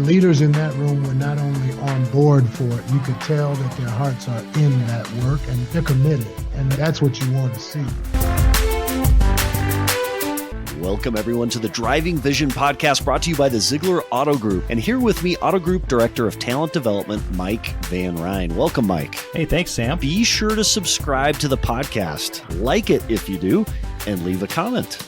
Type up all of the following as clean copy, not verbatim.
leaders in that room were not only on board for it, you could tell that their hearts are in that work and they're committed. And that's what you want to see. Welcome, everyone, to the Driving Vision podcast brought to you by the Zeigler Auto Group. And here with me, Auto Group Director of Talent Development, Mike Van Ryn. Welcome, Mike. Hey, thanks, Sam. Be sure to subscribe to the podcast, like it if you do, and leave a comment.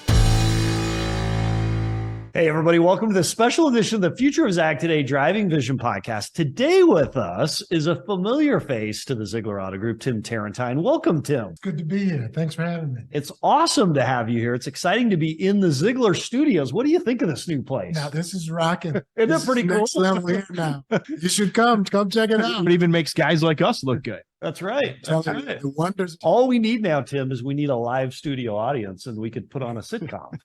Hey, everybody. Welcome to the special edition of the Future of Zag Today Driving Vision podcast. Today with us is a familiar face to the Zeigler Auto Group, Tim Terrentine. Welcome, Tim. It's good to be here. Thanks for having me. It's awesome to have you here. It's exciting to be in the Zeigler studios. What do you think of this new place? Now, this is rocking. Isn't it pretty cool? Next level here now. You should come check it out. It even makes guys like us look good. That's right. That's right. The wonders. All we need now, Tim, is we need a live studio audience and we could put on a sitcom.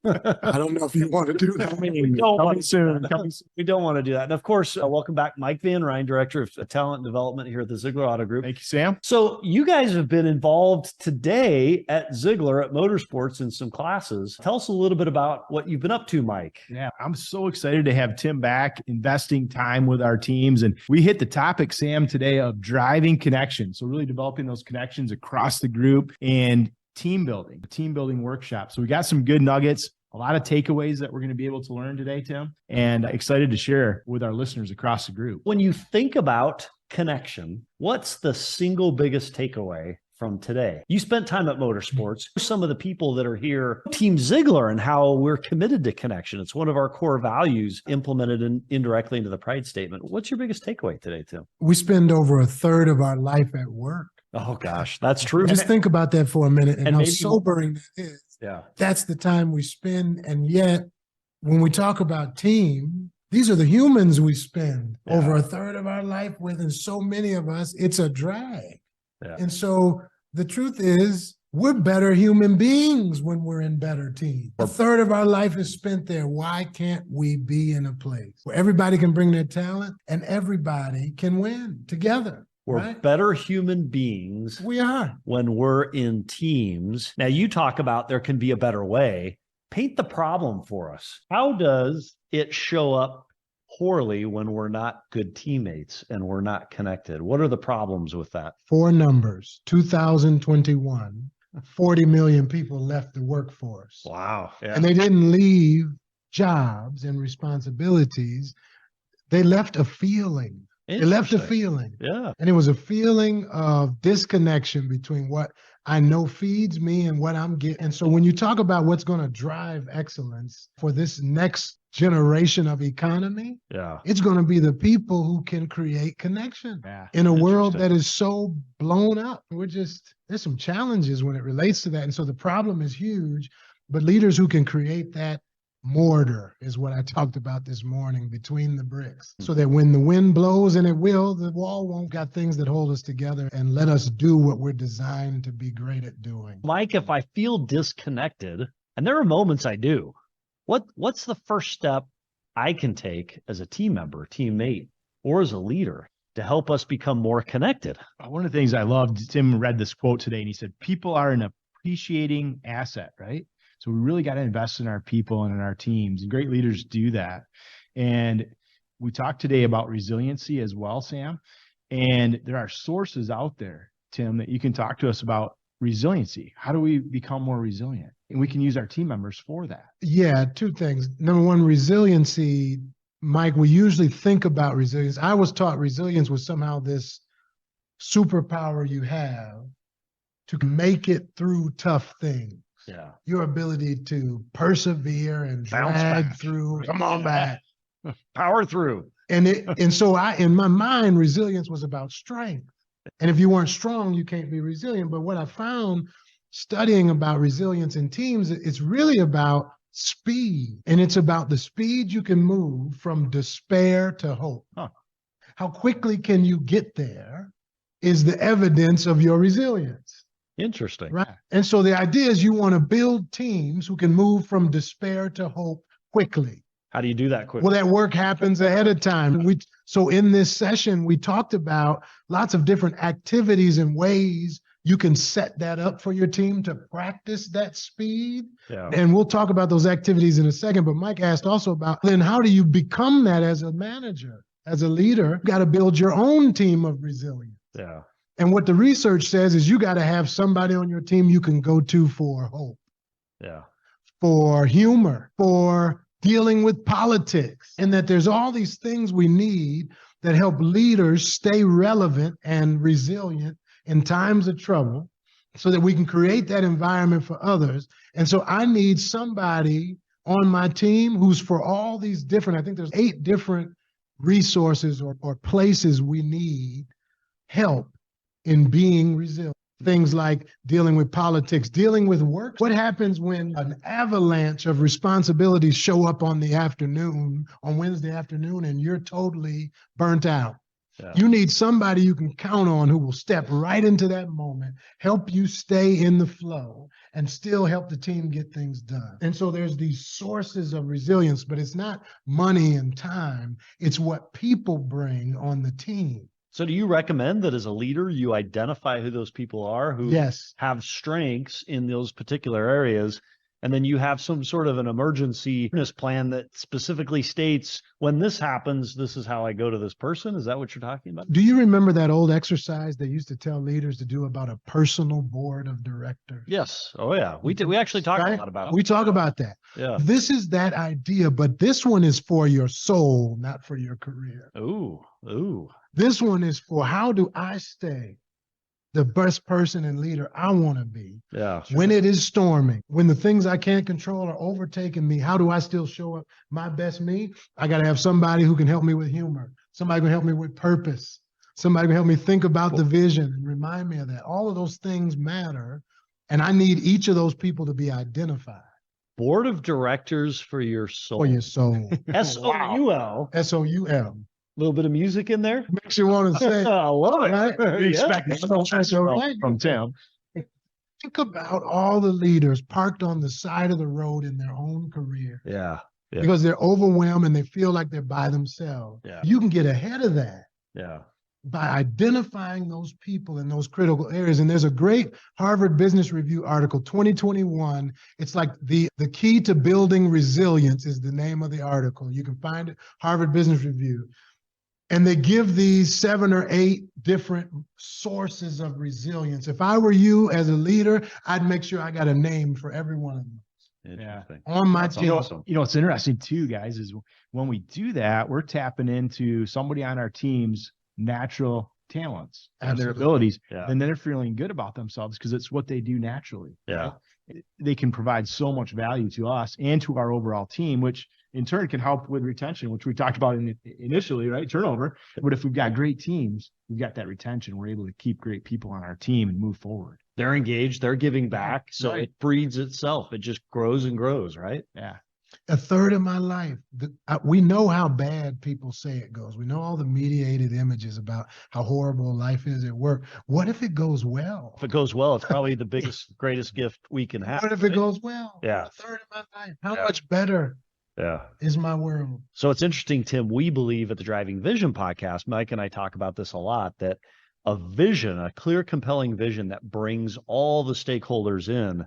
I don't know if you want to do that. We don't want to do that. And of course, welcome back, Mike Van Ryn, Director of Talent Development here at the Zeigler Auto Group. Thank you, Sam. So you guys have been involved today at Zeigler at Motorsports in some classes. Tell us a little bit about what you've been up to, Mike. Yeah, I'm so excited to have Tim back, investing time with our teams. And we hit the topic, Sam, today of driving connections. So really developing those connections across the group and team building workshop. So we got some good nuggets, a lot of takeaways that we're going to be able to learn today, Tim, and excited to share with our listeners across the group. When you think about connection, what's the single biggest takeaway from today? You spent time at Motorsports. Some of the people that are here, Team Zeigler, and how we're committed to connection. It's one of our core values implemented indirectly into the pride statement. What's your biggest takeaway today, Tim? We spend over a third of our life at work. Oh, gosh, that's true. Just think about that for a minute and how sobering that is. Yeah. That's the time we spend. And yet, when we talk about team, these are the humans we spend over a third of our life with. And so many of us, it's a drag. Yeah. And so the truth is, we're better human beings when we're in better teams. A third of our life is spent there. Why can't we be in a place where everybody can bring their talent and everybody can win together? We're better human beings. We are. When we're in teams. Now, you talk about there can be a better way. Paint the problem for us. How does it show up poorly when we're not good teammates and we're not connected? What are the problems with that? Four numbers. 2021, 40 million people left the workforce. Wow. Yeah. And they didn't leave jobs and responsibilities. They left a feeling. It left a feeling. Yeah. And it was a feeling of disconnection between what I know feeds me and what I'm getting. And so when you talk about what's going to drive excellence for this next generation of economy, it's going to be the people who can create connection in a world that is so blown up. There's some challenges when it relates to that. And so the problem is huge, but leaders who can create that mortar is what I talked about this morning, between the bricks, so that when the wind blows, and it will, the wall won't, got things that hold us together and let us do what we're designed to be great at doing. Mike, if I feel disconnected, and there are moments I do, what's the first step I can take as a team member, teammate, or as a leader to help us become more connected? One of the things I loved, Tim read this quote today, and he said, people are an appreciating asset, right? So we really got to invest in our people and in our teams, and great leaders do that. And we talked today about resiliency as well, Sam. And there are sources out there, Tim, that you can talk to us about resiliency. How do we become more resilient? And we can use our team members for that. Yeah, two things. Number one, resiliency. Mike, we usually think about resilience. I was taught resilience was somehow this superpower you have to make it through tough things. Yeah. Your ability to persevere and drag through. Come on back. Power through. And so in my mind, resilience was about strength. And if you weren't strong, you can't be resilient. But what I found studying about resilience in teams, it's really about speed. And it's about the speed you can move from despair to hope. How quickly can you get there is the evidence of your resilience. Interesting. Right. And so the idea is you want to build teams who can move from despair to hope quickly. How do you do that quickly? Well, that work happens ahead of time. So in this session, we talked about lots of different activities and ways you can set that up for your team to practice that speed. Yeah. And we'll talk about those activities in a second. But Mike asked also about then how do you become that as a manager, as a leader? You got to build your own team of resilience. Yeah. And what the research says is you got to have somebody on your team you can go to for hope, Yeah. for humor, for dealing with politics, and that there's all these things we need that help leaders stay relevant and resilient in times of trouble so that we can create that environment for others. And so I need somebody on my team who's for all these different, I think there's 8 different resources or places we need help in being resilient. Things like dealing with politics, dealing with work. What happens when an avalanche of responsibilities show up on Wednesday afternoon, and you're totally burnt out? Yeah. You need somebody you can count on who will step right into that moment, help you stay in the flow, and still help the team get things done. And so there's these sources of resilience, but it's not money and time. It's what people bring on the team. So do you recommend that as a leader, you identify who those people are who yes. have strengths in those particular areas, and then you have some sort of an emergency plan that specifically states, when this happens, this is how I go to this person? Is that what you're talking about? Do you remember that old exercise they used to tell leaders to do about a personal board of directors? Yes. Oh, yeah. We did. We actually talk a lot about it. We talk about that. Yeah. This is that idea, but this one is for your soul, not for your career. Ooh. This one is for how do I stay the best person and leader I want to be when it is storming, when the things I can't control are overtaking me. How do I still show up my best me? I got to have somebody who can help me with humor. Somebody can help me with purpose. Somebody can help me think about the vision and remind me of that. All of those things matter. And I need each of those people to be identified. Board of directors for your soul. For your soul. S-O-U-L. S-O-U-L. A little bit of music in there. Makes you want to say. I love it. Right? You expect it from Tim. Think about all the leaders parked on the side of the road in their own career. Yeah. Because they're overwhelmed and they feel like they're by themselves. Yeah. You can get ahead of that. Yeah. By identifying those people in those critical areas. And there's a great Harvard Business Review article, 2021. It's like the key to building resilience is the name of the article. You can find it, Harvard Business Review. And they give these 7 or 8 different sources of resilience. If I were you as a leader, I'd make sure I got a name for every one of them. Interesting. On my team. Awesome. You know, what's interesting too, guys, is when we do that, we're tapping into somebody on our team's natural talents and their abilities. Yeah. And then they're feeling good about themselves because it's what they do naturally. Yeah. Right? They can provide so much value to us and to our overall team, which in turn can help with retention, which we talked about initially, right? Turnover. But if we've got great teams, we've got that retention. We're able to keep great people on our team and move forward. They're engaged. They're giving back. So it breeds itself. It just grows and grows, right? Yeah. A third of my life, we know how bad people say it goes. We know all the mediated images about how horrible life is at work. What if it goes well? If it goes well, it's probably the biggest, greatest gift we can have. What if it goes well? Yeah. A third of my life. How much better is my world? So it's interesting, Tim. We believe at the Driving Vision podcast, Mike and I talk about this a lot, that a vision, a clear, compelling vision that brings all the stakeholders in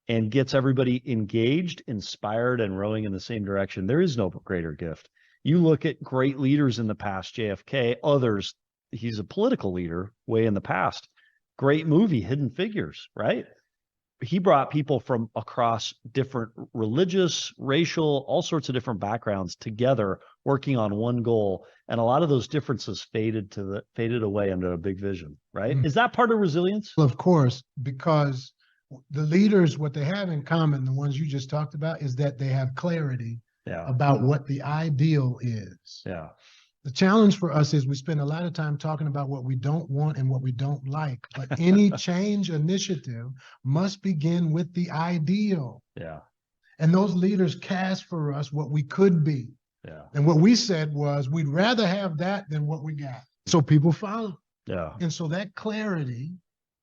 and gets everybody engaged, inspired, and rowing in the same direction. There is no greater gift. You look at great leaders in the past, JFK, others, he's a political leader way in the past. Great movie, Hidden Figures, right? He brought people from across different religious, racial, all sorts of different backgrounds together, working on one goal. And a lot of those differences faded away under a big vision, right? Mm-hmm. Is that part of resilience? Well, of course, because the leaders, what they have in common, the ones you just talked about, is that they have clarity about what the ideal is. Yeah. The challenge for us is we spend a lot of time talking about what we don't want and what we don't like, but any change initiative must begin with the ideal. Yeah. And those leaders cast for us what we could be. Yeah. And what we said was we'd rather have that than what we got. So people follow. Yeah. And so that clarity,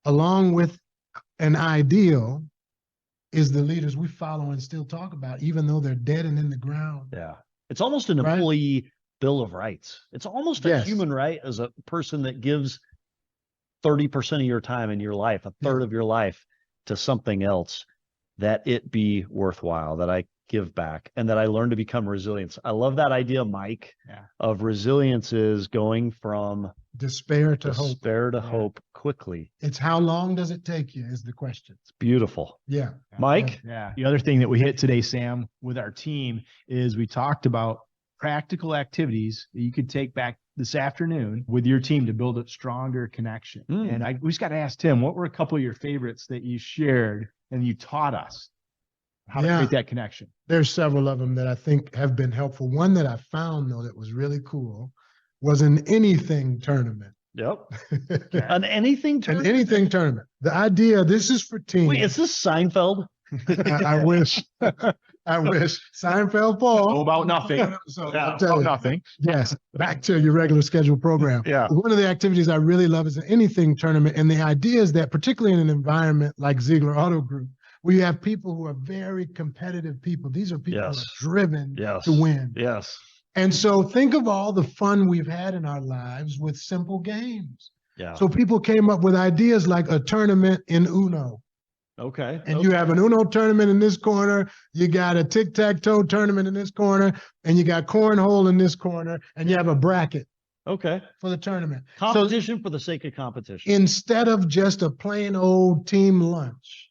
along with an ideal, is the leaders we follow and still talk about, even though they're dead and in the ground. Yeah. It's almost an employee Bill of Rights. It's almost a human right as a person that gives 30% of your time in your life, a third of your life to something else, that it be worthwhile, that I give back, and that I learn to become resilient. I love that idea, Mike, of resilience is going from despair to hope quickly. It's how long does it take you is the question. It's beautiful. Yeah. Mike? Yeah. The other thing that we hit today, Sam, with our team is we talked about practical activities that you could take back this afternoon with your team to build a stronger connection. And we just got to ask Tim, what were a couple of your favorites that you shared and you taught us how to create that connection? There's several of them that I think have been helpful. One that I found, though, that was really cool was an anything tournament. Yep. An anything tournament? An anything tournament. The idea, this is for teams. Wait, is this Seinfeld? I wish. I wish. Seinfeld Paul. About nothing. About nothing. Yes. Back to your regular scheduled program. Yeah. One of the activities I really love is an anything tournament. And the idea is that, particularly in an environment like Zeigler Auto Group, where you have people who are very competitive people. These are people who are driven to win. Yes. And so think of all the fun we've had in our lives with simple games. Yeah. So people came up with ideas like a tournament in Uno. Okay. And you have an Uno tournament in this corner, you got a tic-tac-toe tournament in this corner, and you got cornhole in this corner, and you have a bracket. Okay. For the tournament. Competition for the sake of competition. Instead of just a plain old team lunch,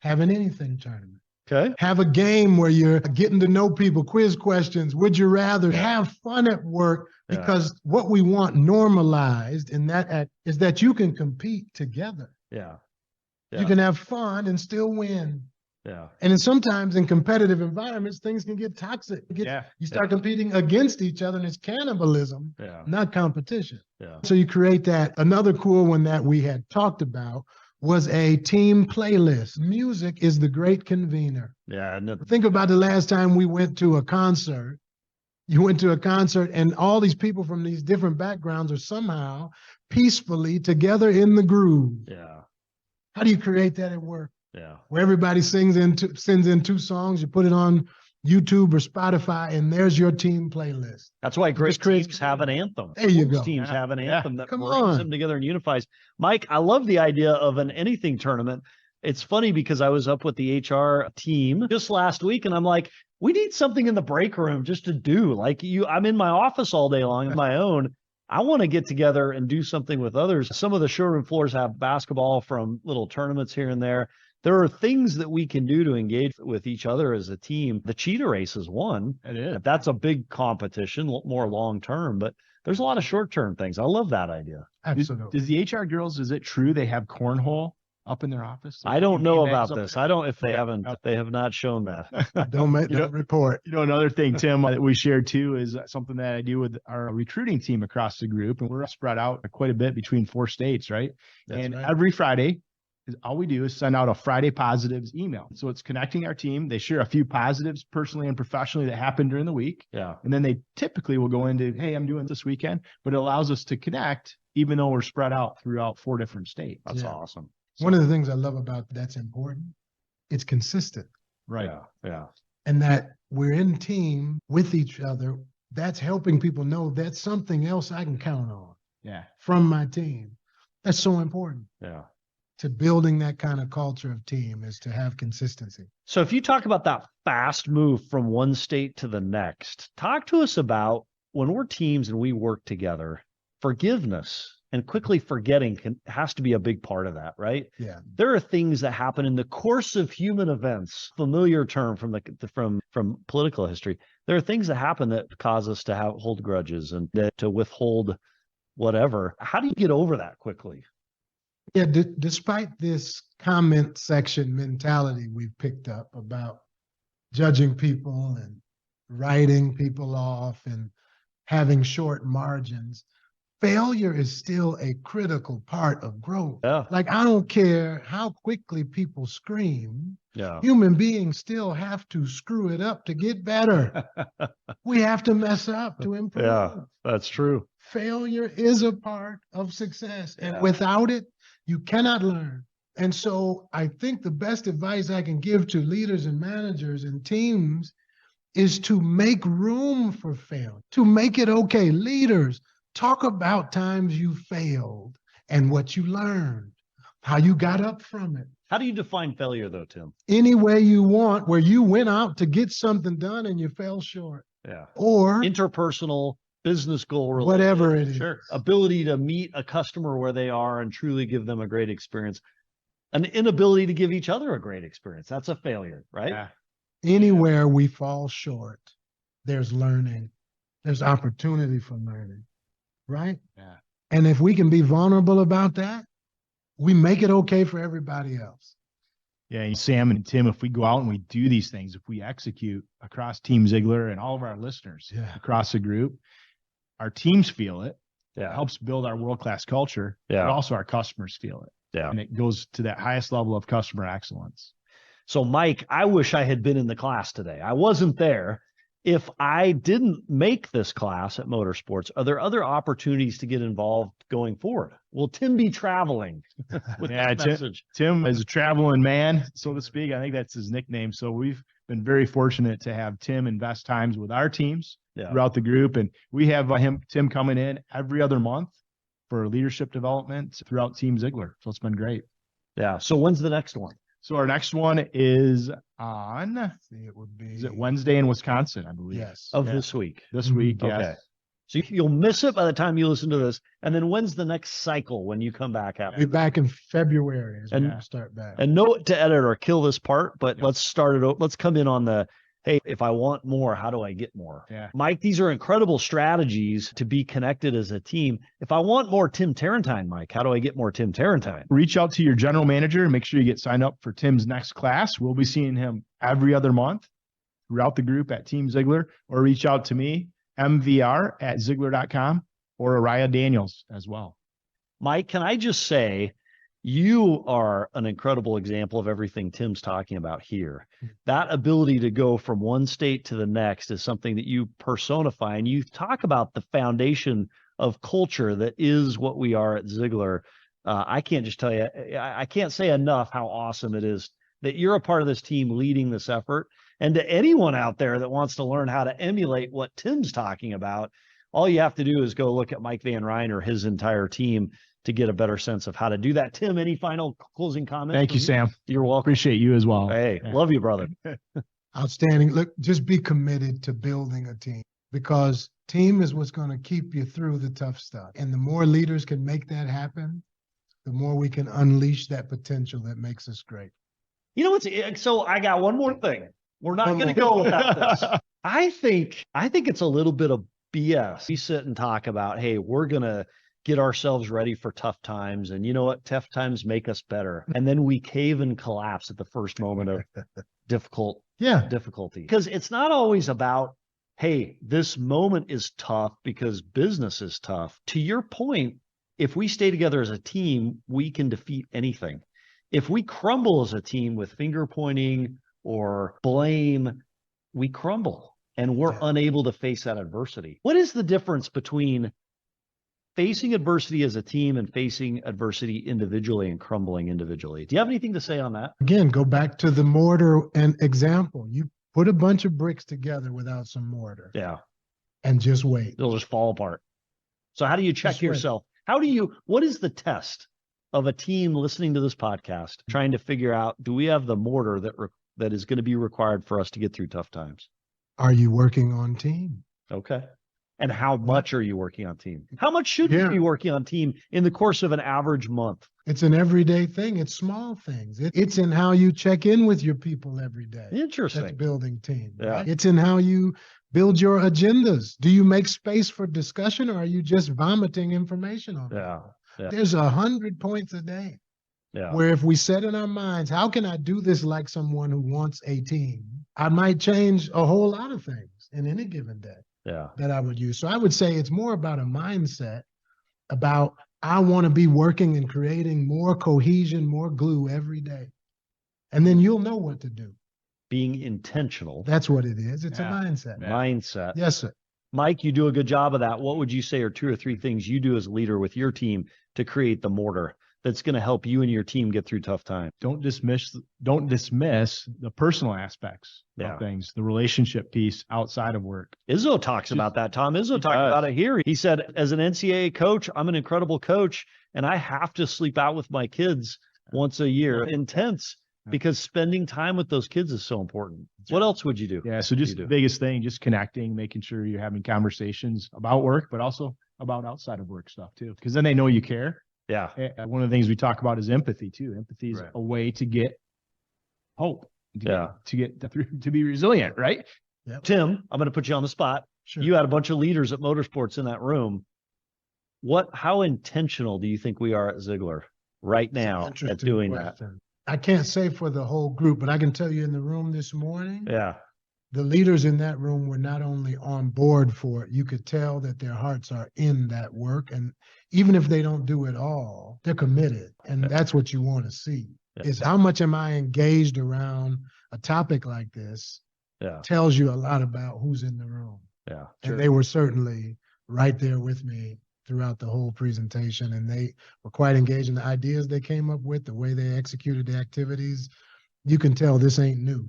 have an anything tournament. Okay. Have a game where you're getting to know people, quiz questions. Would you rather have fun at work? Because what we want normalized in that act is that you can compete together. Yeah. You can have fun and still win. Yeah. And then sometimes in competitive environments, things can get toxic. You start competing against each other, and it's cannibalism, not competition. Yeah. So you create that. Another cool one that we had talked about was a team playlist. Music is the great convener. Yeah. Think about the last time we went to a concert. You went to a concert and all these people from these different backgrounds are somehow peacefully together in the groove. Yeah. How do you create that at work? Yeah. Where everybody sends in 2 songs, you put it on YouTube or Spotify, and there's your team playlist. That's why great teams have an anthem. There you go. Teams have an anthem that brings them together and unifies. Mike, I love the idea of an anything tournament. It's funny because I was up with the HR team just last week, and I'm like, we need something in the break room just to do. Like I'm in my office all day long on my own. I want to get together and do something with others. Some of the showroom floors have basketball from little tournaments here and there. There are things that we can do to engage with each other as a team. The cheetah race is one. It is. That's a big competition, more long-term, but there's a lot of short-term things. I love that idea. Absolutely. Does the HR girls, is it true they have cornhole up in their office? I don't know about this. I don't, if they have not shown that. Don't report. Another thing, Tim, that we shared too is something that I do with our recruiting team across the group. And we're spread out quite a bit between 4 states, right? Every Friday, all we do is send out a Friday positives email. So it's connecting our team. They share a few positives personally and professionally that happened during the week. Yeah. And then they typically will go into, hey, I'm doing this weekend, but it allows us to connect even though we're spread out throughout 4 different states. That's awesome. One of the things I love about that's important, it's consistent. Right. Yeah. And that we're in team with each other. That's helping people know that's something else I can count on. Yeah. From my team. That's so important. Yeah. To building that kind of culture of team is to have consistency. So if you talk about that fast move from one state to the next, talk to us about when we're teams and we work together, forgiveness and quickly forgetting has to be a big part of that, right? Yeah. There are things that happen in the course of human events, familiar term from political history. There are things that happen that cause us to hold grudges and to withhold whatever. How do you get over that quickly? Yeah, despite this comment section mentality we've picked up about judging people and writing people off and having short margins, failure is still a critical part of growth. Yeah. Like, I don't care how quickly people scream. Yeah. Human beings still have to screw it up to get better. We have to mess up to improve. Yeah, that's true. Failure is a part of success. And without it, you cannot learn. And so I think the best advice I can give to leaders and managers and teams is to make room for failure, to make it okay. Leaders, talk about times you failed and what you learned, how you got up from it. How do you define failure though, Tim? Any way you want, where you went out to get something done and you fell short. Yeah. Or Interpersonal, business goal related, whatever it is. Sure. Ability to meet a customer where they are and truly give them a great experience. An inability to give each other a great experience. That's a failure, right? Yeah. Anywhere we fall short, there's learning. There's opportunity for learning, right? Yeah. And if we can be vulnerable about that, we make it okay for everybody else. Yeah, and Sam and Tim, if we go out and we do these things, if we execute across Team Zeigler and all of our listeners across the group, our teams feel it. Yeah. It helps build our world-class culture, Yeah. but also our customers feel it. Yeah. And it goes to that highest level of customer excellence. So, Mike, I wish I had been in the class today. I wasn't there. If I didn't make this class at Motorsports, are there other opportunities to get involved going forward? Will Tim be traveling with that message? Tim is a traveling man, so to speak. I think that's his nickname. So we've been very fortunate to have Tim invest times with our teams throughout the group. And we have Tim coming in every other month for leadership development throughout Team Zeigler. So it's been great. Yeah. So when's the next one? So our next one is on, is it Wednesday in Wisconsin, I believe? Yes. Of this week. This week, yes. Okay. So you'll miss it by the time you listen to this. And then when's the next cycle when you come back after? We'll be back in February as And we start back. And note to edit or kill this part, but let's start it. Let's come in on the, hey, if I want more, how do I get more? Yeah. Mike, these are incredible strategies to be connected as a team. If I want more Tim Terrentine, Mike, how do I get more Tim Terrentine? Reach out to your general manager and make sure you get signed up for Tim's next class. We'll be seeing him every other month throughout the group at Team Zeigler, or reach out to me, mvr@zeigler.com, or Araya Daniels as well. Mike, can I just say, you are an incredible example of everything Tim's talking about here. That ability to go from one state to the next is something that you personify, and you talk about the foundation of culture that is what we are at Zeigler. I can't just tell you, I can't say enough how awesome it is that you're a part of this team leading this effort. And to anyone out there that wants to learn how to emulate what Tim's talking about, all you have to do is go look at Mike Van Ryn or his entire team to get a better sense of how to do that. Tim, any final closing comments? Thank you, Sam. You're welcome. Appreciate you as well. Hey, love you, brother. Outstanding. Look, just be committed to building a team, because team is what's going to keep you through the tough stuff. And the more leaders can make that happen, the more we can unleash that potential that makes us great. You know what's so I got one more thing. We're not going to go without this. I think it's a little bit of BS. We sit and talk about, hey, we're going to get ourselves ready for tough times. And you know what? Tough times make us better. And then we cave and collapse at the first moment of difficulty. Because it's not always about, hey, this moment is tough because business is tough. To your point, if we stay together as a team, we can defeat anything. If we crumble as a team with finger pointing or blame, we crumble and we're unable to face that adversity. What is the difference between facing adversity as a team and facing adversity individually and crumbling individually? Do you have anything to say on that? Again, go back to the mortar and example. You put a bunch of bricks together without some mortar. Yeah. And just wait. They'll just fall apart. So how do you check yourself? What is the test of a team listening to this podcast, trying to figure out, do we have the mortar that is going to be required for us to get through tough times? Are you working on team? Okay. And how much are you working on team? How much should you be working on team in the course of an average month? It's an everyday thing. It's small things. It's in how you check in with your people every day. Interesting. That's building team. Yeah. Right? It's in how you build your agendas. Do you make space for discussion, or are you just vomiting information on people? Yeah. There's 100 points a day. Yeah. Where if we set in our minds, how can I do this like someone who wants a team? I might change a whole lot of things in any given day. That I would use. So I would say it's more about a mindset about, I want to be working and creating more cohesion, more glue every day. And then you'll know what to do. Being intentional. That's what it is. It's a mindset. Mindset. Yes, sir. Mike, you do a good job of that. What would you say are 2 or 3 things you do as a leader with your team to create the mortar that's going to help you and your team get through tough times? Don't dismiss the personal aspects of things, the relationship piece outside of work. Izzo talks about that, Tom. Izzo talked about it here. He said, as an NCAA coach, I'm an incredible coach, and I have to sleep out with my kids once a year. Intense, because spending time with those kids is so important. What else would you do? Yeah, so just the biggest thing, just connecting, making sure you're having conversations about work, but also about outside of work stuff too, because then they know you care. Yeah. One of the things we talk about is empathy too. Empathy is a way to get hope, to be resilient, right? Yep. Tim, I'm going to put you on the spot. Sure. You had a bunch of leaders at Motorsports in that room. How intentional do you think we are at Zeigler right now at doing that? I can't say for the whole group, but I can tell you in the room this morning, the leaders in that room were not only on board for it, you could tell that their hearts are in that work. And even if they don't do it all, they're committed. And that's what you want to see is how much am I engaged around a topic like this tells you a lot about who's in the room. And they were certainly right there with me throughout the whole presentation, and they were quite engaged in the ideas they came up with, the way they executed the activities. You can tell this ain't new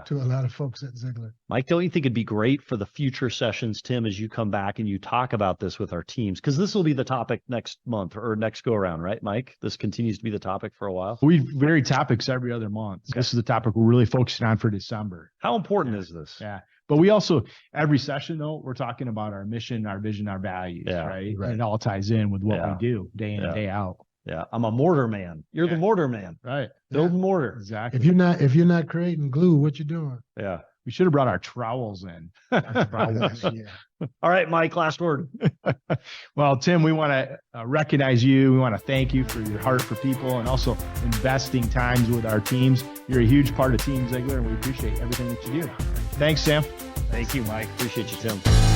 to a lot of folks at Zeigler. Mike, don't you think it'd be great for the future sessions, Tim, as you come back and you talk about this with our teams? Because this will be the topic next month or next go around, right, Mike? This continues to be the topic for a while. We vary topics every other month. This is the topic we're really focusing on for December. How important is this? But we also, every session though, we're talking about our mission, our vision, our values, right? And it all ties in with what we do day in and day out. I'm a mortar man. You're the mortar man. Right. Build mortar. Exactly. If you're not creating glue, what you doing? We should have brought our trowels in. All right, Mike, last word. Well, Tim, we want to recognize you. We want to thank you for your heart for people and also investing times with our teams. You're a huge part of Team Zeigler, and we appreciate everything that you do. Thanks, Sam. Thank you, Mike. Appreciate you, Tim.